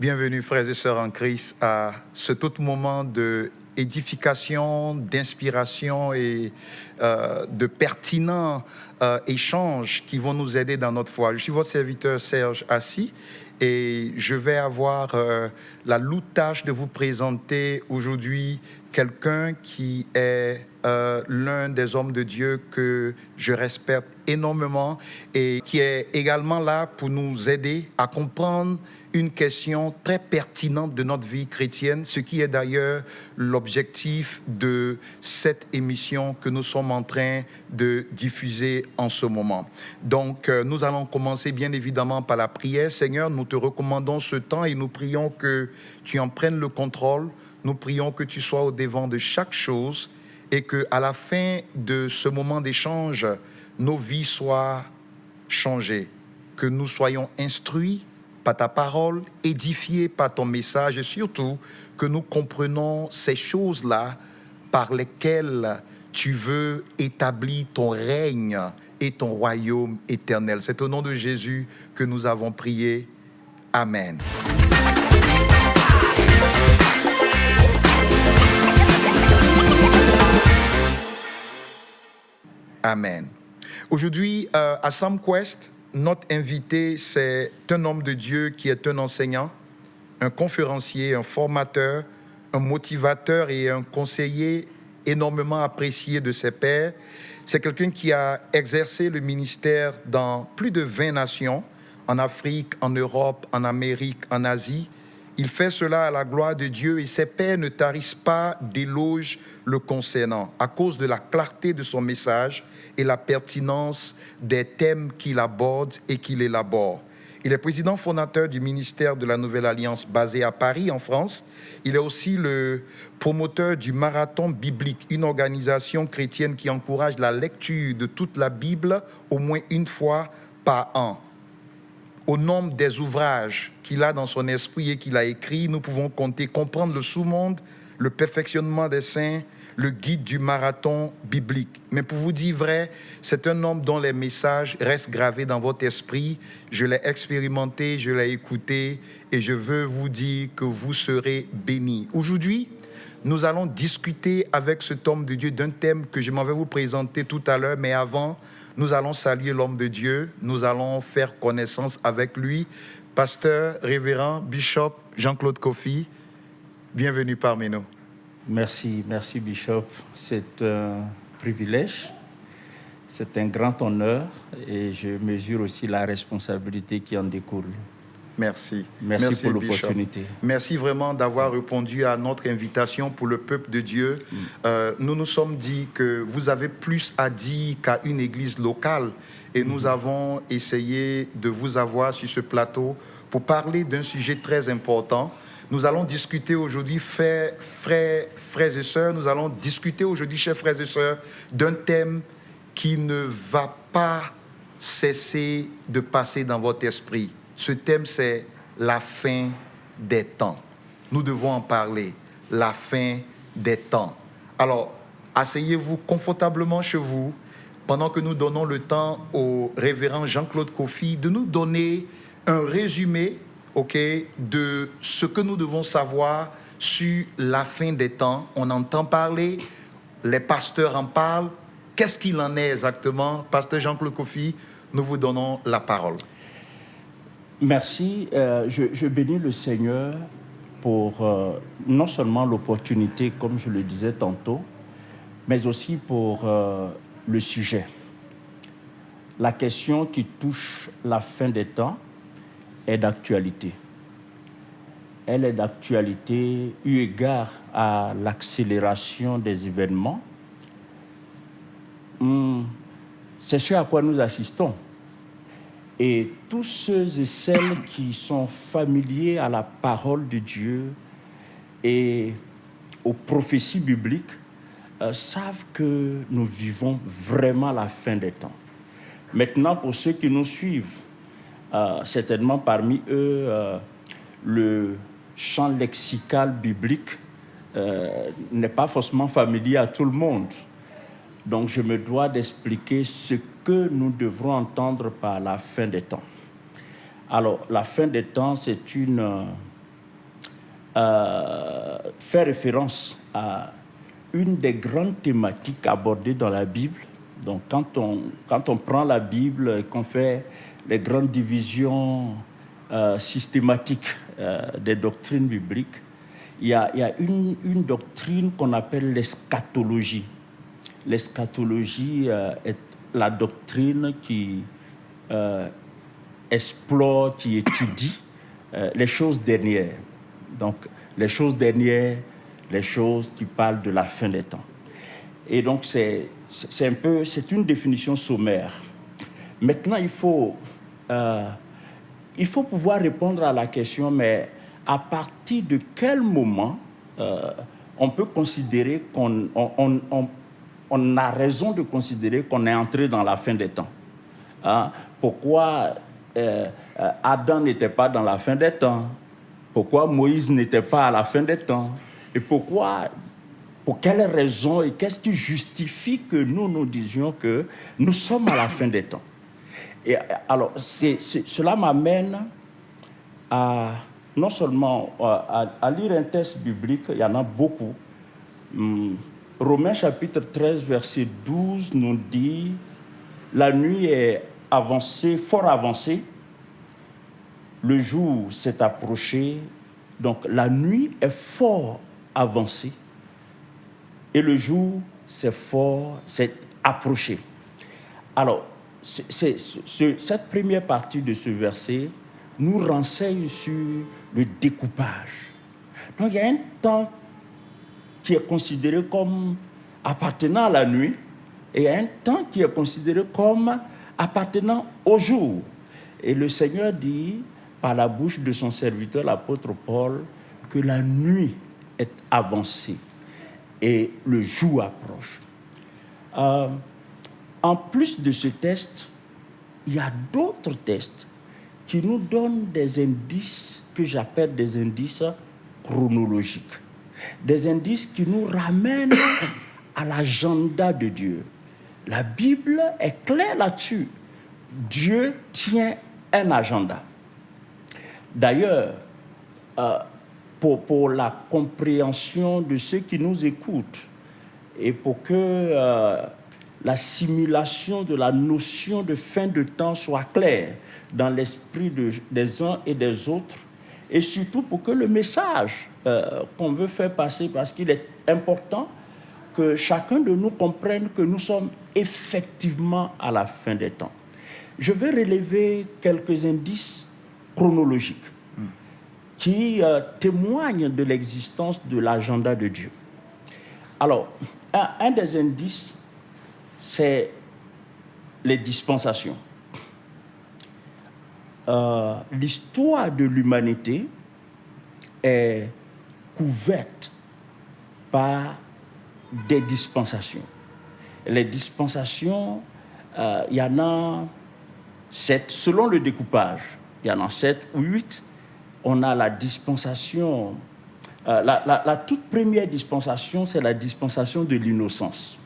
Bienvenue, frères et sœurs en Christ, à ce tout moment de édification, d'inspiration et de pertinents échanges qui vont nous aider dans notre foi. Je suis votre serviteur Serge Assis et je vais avoir la lourde tâche de vous présenter aujourd'hui quelqu'un qui est l'un des hommes de Dieu que je respecte énormément et qui est également là pour nous aider à comprendre une question très pertinente de notre vie chrétienne, ce qui est d'ailleurs l'objectif de cette émission que nous sommes en train de diffuser en ce moment. Donc, nous allons commencer bien évidemment par la prière. Seigneur, nous te recommandons ce temps et nous prions que tu en prennes le contrôle. Nous prions que tu sois au devant de chaque chose et qu'à la fin de ce moment d'échange, nos vies soient changées, que nous soyons instruits par ta parole, édifiés par ton message et surtout que nous comprenons ces choses-là par lesquelles tu veux établir ton règne et ton royaume éternel. C'est au nom de Jésus que nous avons prié. Amen. Amen. Aujourd'hui, à SamQuest, notre invité, c'est un homme de Dieu qui est un enseignant, un conférencier, un formateur, un motivateur et un conseiller énormément apprécié de ses pairs. C'est quelqu'un qui a exercé le ministère dans plus de 20 nations, en Afrique, en Europe, en Amérique, en Asie. Il fait cela à la gloire de Dieu et ses pairs ne tarissent pas d'éloges le concernant à cause de la clarté de son message et la pertinence des thèmes qu'il aborde et qu'il élabore. Il est président fondateur du ministère de la Nouvelle Alliance basé à Paris, en France. Il est aussi le promoteur du Marathon biblique, une organisation chrétienne qui encourage la lecture de toute la Bible au moins une fois par an. Au nombre des ouvrages qu'il a dans son esprit et qu'il a écrits, nous pouvons compter Comprendre le sous-monde, Le perfectionnement des saints, le guide du marathon biblique. Mais pour vous dire vrai, c'est un homme dont les messages restent gravés dans votre esprit. Je l'ai expérimenté, je l'ai écouté et je veux vous dire que vous serez bénis. Aujourd'hui, nous allons discuter avec cet homme de Dieu d'un thème que je m'en vais vous présenter tout à l'heure, mais avant, nous allons saluer l'homme de Dieu, nous allons faire connaissance avec lui. Pasteur, révérend, bishop Jean-Claude Kofi, bienvenue parmi nous. Merci Bishop. C'est un privilège, c'est un grand honneur et je mesure aussi la responsabilité qui en découle. Merci. Merci pour l'opportunité. Bishop. Merci vraiment d'avoir répondu à notre invitation pour le peuple de Dieu. Nous nous sommes dit que vous avez plus à dire qu'à une église locale et nous avons essayé de vous avoir sur ce plateau pour parler d'un sujet très important. Nous allons discuter aujourd'hui, frères et sœurs, nous allons discuter aujourd'hui, chers frères et sœurs, d'un thème qui ne va pas cesser de passer dans votre esprit. Ce thème, c'est la fin des temps. Nous devons en parler, la fin des temps. Alors, asseyez-vous confortablement chez vous pendant que nous donnons le temps au révérend Jean-Claude Kofi de nous donner un résumé, de ce que nous devons savoir sur la fin des temps. On entend parler, les pasteurs en parlent. Qu'est-ce qu'il en est exactement? Pasteur Jean-Claude Kofi, nous vous donnons la parole. Merci. Je bénis le Seigneur pour non seulement l'opportunité, comme je le disais tantôt, mais aussi pour le sujet. La question qui touche la fin des temps est d'actualité. Elle est d'actualité eu égard à l'accélération des événements. C'est ce à quoi nous assistons. Et tous ceux et celles qui sont familiers à la parole de Dieu et aux prophéties bibliques savent que nous vivons vraiment la fin des temps. Maintenant, pour ceux qui nous suivent, certainement parmi eux, le champ lexical biblique n'est pas forcément familier à tout le monde. Donc, je me dois d'expliquer ce que nous devrons entendre par la fin des temps. Alors, la fin des temps, c'est une fait référence à une des grandes thématiques abordées dans la Bible. Donc, quand on prend la Bible et qu'on fait les grandes divisions systématiques des doctrines bibliques, il y a une doctrine qu'on appelle l'eschatologie. L'eschatologie est la doctrine qui explore, qui étudie les choses dernières. Donc, les choses dernières, les choses qui parlent de la fin des temps. Et donc, c'est une définition sommaire. Maintenant, il faut pouvoir répondre à la question, mais à partir de quel moment on peut considérer qu'on a raison de considérer qu'on est entré dans la fin des temps, hein? Pourquoi Adam n'était pas dans la fin des temps? Pourquoi Moïse n'était pas à la fin des temps? Et pour quelles raisons et qu'est-ce qui justifie que nous disions que nous sommes à la fin des temps? Et alors, cela m'amène à non seulement à lire un texte biblique, il y en a beaucoup. Romains chapitre 13, verset 12 nous dit « La nuit est avancée, fort avancée, le jour s'est approché, donc la nuit est fort avancée et le jour s'est approché. » Alors, cette première partie de ce verset nous renseigne sur le découpage. Donc, il y a un temps qui est considéré comme appartenant à la nuit et un temps qui est considéré comme appartenant au jour. Et le Seigneur dit, par la bouche de son serviteur, l'apôtre Paul, que la nuit est avancée et le jour approche. En plus de ce test, il y a d'autres tests qui nous donnent des indices que j'appelle des indices chronologiques. Des indices qui nous ramènent à l'agenda de Dieu. La Bible est claire là-dessus. Dieu tient un agenda. D'ailleurs, pour la compréhension de ceux qui nous écoutent et pour que l'assimilation de la notion de fin de temps soit claire dans l'esprit des uns et des autres, et surtout pour que le message qu'on veut faire passer, parce qu'il est important que chacun de nous comprenne que nous sommes effectivement à la fin des temps. Je vais relever quelques indices chronologiques qui témoignent de l'existence de l'agenda de Dieu. Alors, un des indices, c'est les dispensations. L'histoire de l'humanité est couverte par des dispensations. Les dispensations, il y en a 7, selon le découpage. Il y en a 7 ou 8. On a la dispensation, la toute première dispensation, c'est la dispensation de l'innocence.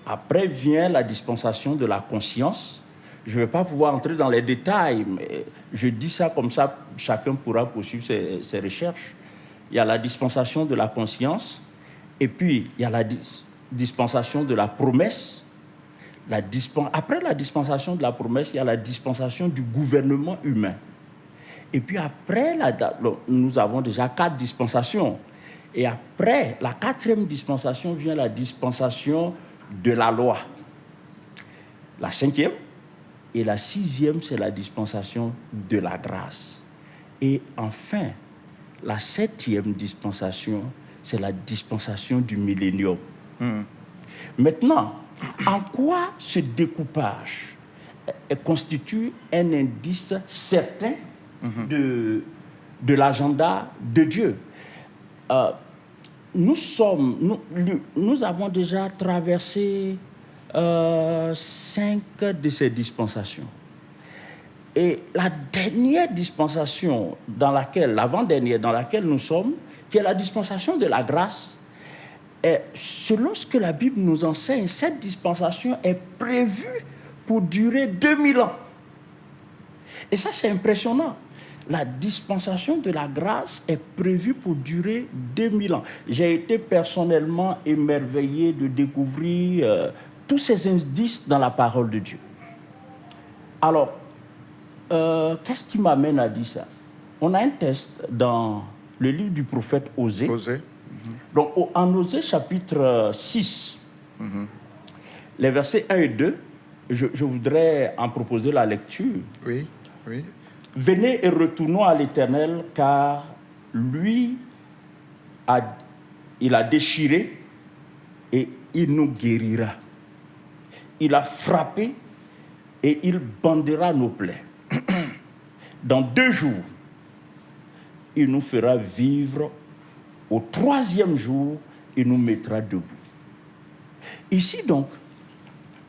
Après vient la dispensation de la conscience. Je ne vais pas pouvoir entrer dans les détails, mais je dis ça comme ça, chacun pourra poursuivre ses recherches. Il y a la dispensation de la conscience, et puis il y a la dispensation de la promesse. Après la dispensation de la promesse, il y a la dispensation du gouvernement humain. Et puis après, nous avons déjà 4 dispensations. Et après, la 4e dispensation vient la dispensation de la loi. La 5e et la 6e, c'est la dispensation de la grâce. Et enfin, la 7e dispensation, c'est la dispensation du millénium. Maintenant, en quoi ce découpage constitue un indice certain de l'agenda de Dieu? Nous avons déjà traversé 5 de ces dispensations. Et la dernière dispensation, l'avant-dernière dans laquelle nous sommes, qui est la dispensation de la grâce, selon ce que la Bible nous enseigne, cette dispensation est prévue pour durer 2000 ans. Et ça, c'est impressionnant. la dispensation de la grâce est prévue pour durer 2000 ans. J'ai été personnellement émerveillé de découvrir tous ces indices dans la parole de Dieu. Alors, qu'est-ce qui m'amène à dire ça? On a un texte dans le livre du prophète Osée. Donc, en Osée chapitre 6, les versets 1 et 2, je voudrais en proposer la lecture. Oui, oui. Venez et retournons à l'Éternel, car lui, il a déchiré et il nous guérira. Il a frappé et il bandera nos plaies. Dans 2 jours, il nous fera vivre. Au 3e jour, il nous mettra debout. Ici, donc,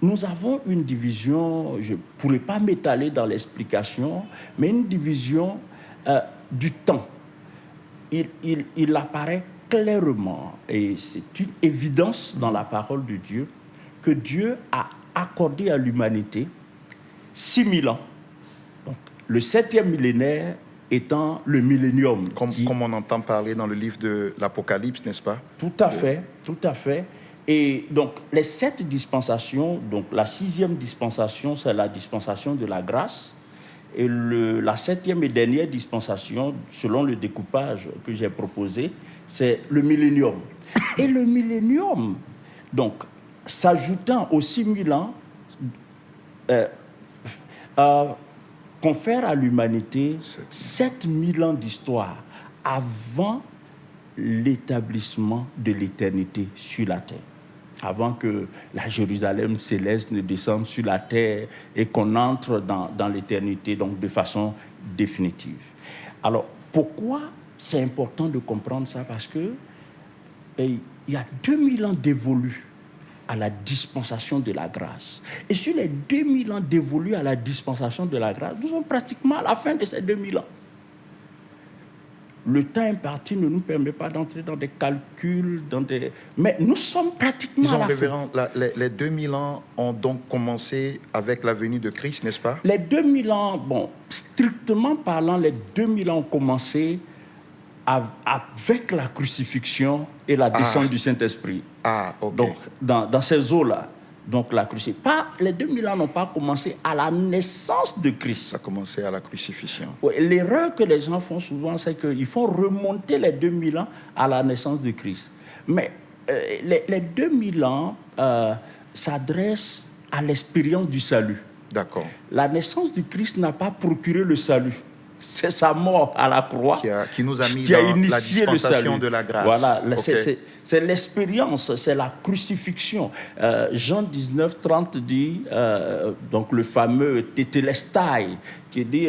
nous avons une division, je ne pourrais pas m'étaler dans l'explication, mais une division du temps. Il apparaît clairement, et c'est une évidence dans la parole de Dieu, que Dieu a accordé à l'humanité 6000 ans. Donc, le 7e millénaire étant le millénium. Comme on entend parler dans le livre de l'Apocalypse, n'est-ce pas? Tout à fait, tout à fait. Et donc, les 7 dispensations, donc la 6e dispensation, c'est la dispensation de la grâce. Et la 7e et dernière dispensation, selon le découpage que j'ai proposé, c'est le millénium. Et le millénium, donc, s'ajoutant aux 6000 ans, confère à l'humanité 7000 ans d'histoire avant l'établissement de l'éternité sur la terre. Avant que la Jérusalem céleste ne descende sur la terre et qu'on entre dans l'éternité, donc de façon définitive. Alors, pourquoi c'est important de comprendre ça? Parce que il y a 2000 ans dévolus à la dispensation de la grâce. Et sur les 2000 ans dévolus à la dispensation de la grâce, nous sommes pratiquement à la fin de ces 2000 ans. Le temps imparti ne nous permet pas d'entrer dans des calculs, mais nous sommes pratiquement à la révérend, fin. Les 2000 ans ont donc commencé avec la venue de Christ, n'est-ce pas? Les 2000 ans, bon, strictement parlant, les 2000 ans ont commencé avec la crucifixion et la descente du Saint-Esprit. Ok. Donc, dans ces eaux-là, donc la crucifixion. Les 2000 ans n'ont pas commencé à la naissance de Christ. Ça a commencé à la crucifixion. L'erreur que les gens font souvent, c'est qu'ils font remonter les 2000 ans à la naissance de Christ. Mais les 2000 ans s'adressent à l'expérience du salut. D'accord. La naissance du Christ n'a pas procuré le salut. C'est sa mort à la croix qui nous a mis qui a dans initié la dispensation le salut. De la grâce. Voilà, okay. C'est l'expérience, c'est la crucifixion. Jean 19, 30 dit, donc le fameux tétélestai, qui dit,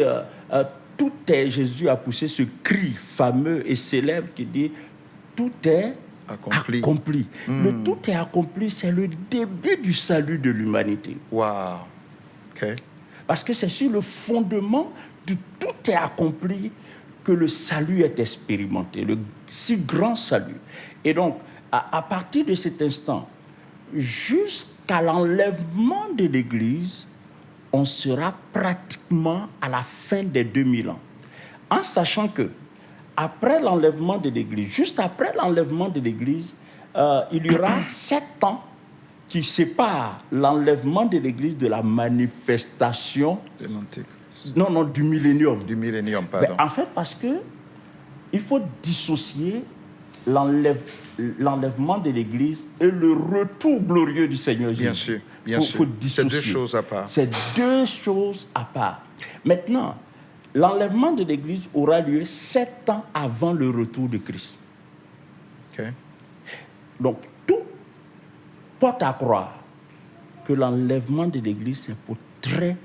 tout est, Jésus a poussé ce cri fameux et célèbre qui dit, tout est accompli. Le tout est accompli, c'est le début du salut de l'humanité. Wow. OK. Parce que c'est sur le fondement du tout est accompli que le salut est expérimenté, le si grand salut. Et donc, à partir de cet instant, jusqu'à l'enlèvement de l'Église, on sera pratiquement à la fin des 2000 ans. En sachant que, après l'enlèvement de l'Église, juste après l'enlèvement de l'Église, il y aura 7 ans qui séparent l'enlèvement de l'Église de la manifestation de l'Antéchrist. Non, du millénium. Du millénium, pardon. Mais en fait, parce que il faut dissocier l'enlèvement de l'Église et le retour glorieux du Seigneur Jésus. Bien sûr, bien sûr. C'est 2 choses à part. C'est 2 choses à part. Maintenant, l'enlèvement de l'Église aura lieu 7 ans avant le retour de Christ. OK. Donc, tout porte à croire que l'enlèvement de l'Église, c'est pour très,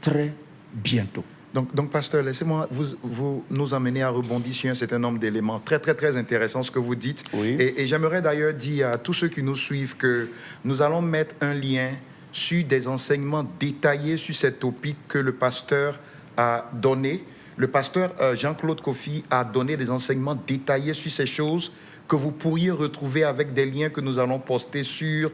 très bientôt. Donc, pasteur, laissez-moi vous nous amener à rebondir sur un certain nombre d'éléments très, très, très intéressants, ce que vous dites. Oui. Et j'aimerais d'ailleurs dire à tous ceux qui nous suivent que nous allons mettre un lien sur des enseignements détaillés sur cette topic que le pasteur a donné. Le pasteur Jean-Claude Kofi a donné des enseignements détaillés sur ces choses que vous pourriez retrouver avec des liens que nous allons poster sur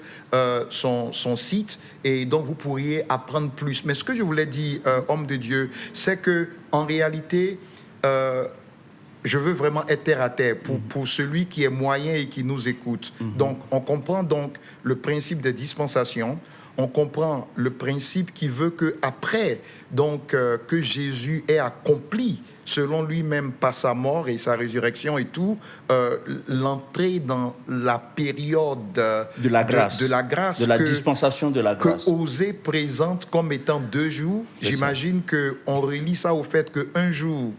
son site, et donc vous pourriez apprendre plus. Mais ce que je voulais dire, homme de Dieu, c'est que en réalité, je veux vraiment être terre à terre pour celui qui est moyen et qui nous écoute. Donc, on comprend donc le principe des dispensations. On comprend le principe qui veut que après, donc, que Jésus ait accompli, selon lui-même, par sa mort et sa résurrection et tout, l'entrée dans la période de la grâce, de la grâce, de la dispensation de la grâce. Que Osée présente comme étant 2 jours. J'imagine qu'on relie ça au fait qu'un jour,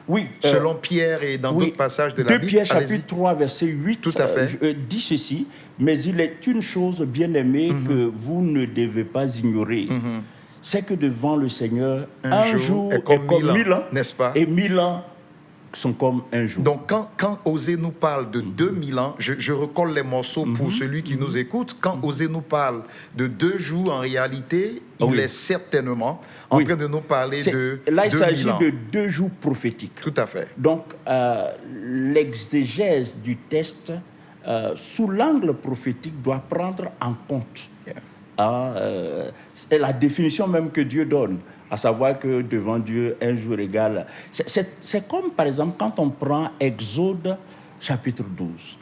oui, selon Pierre et dans d'autres passages de la Bible. 2 Pierre chapitre 3, verset 8, tout à fait. Dit ceci, mais il est une chose bien aimée que vous ne devez pas ignorer. C'est que devant le Seigneur, un jour est comme 1000 ans, n'est-ce pas? Et 1000 ans sont comme un jour. Donc, quand Osée nous parle de 2000 ans, je recolle les morceaux pour celui qui nous écoute. Quand Osée nous parle de 2 jours, en réalité, il est certainement en train de nous parler de 2000 ans. Là, il s'agit de 2 jours prophétiques. Tout à fait. Donc, l'exégèse du texte, sous l'angle prophétique, doit prendre en compte la définition même que Dieu donne, à savoir que devant Dieu, un jour égale. C'est comme, par exemple, quand on prend Exode chapitre 12.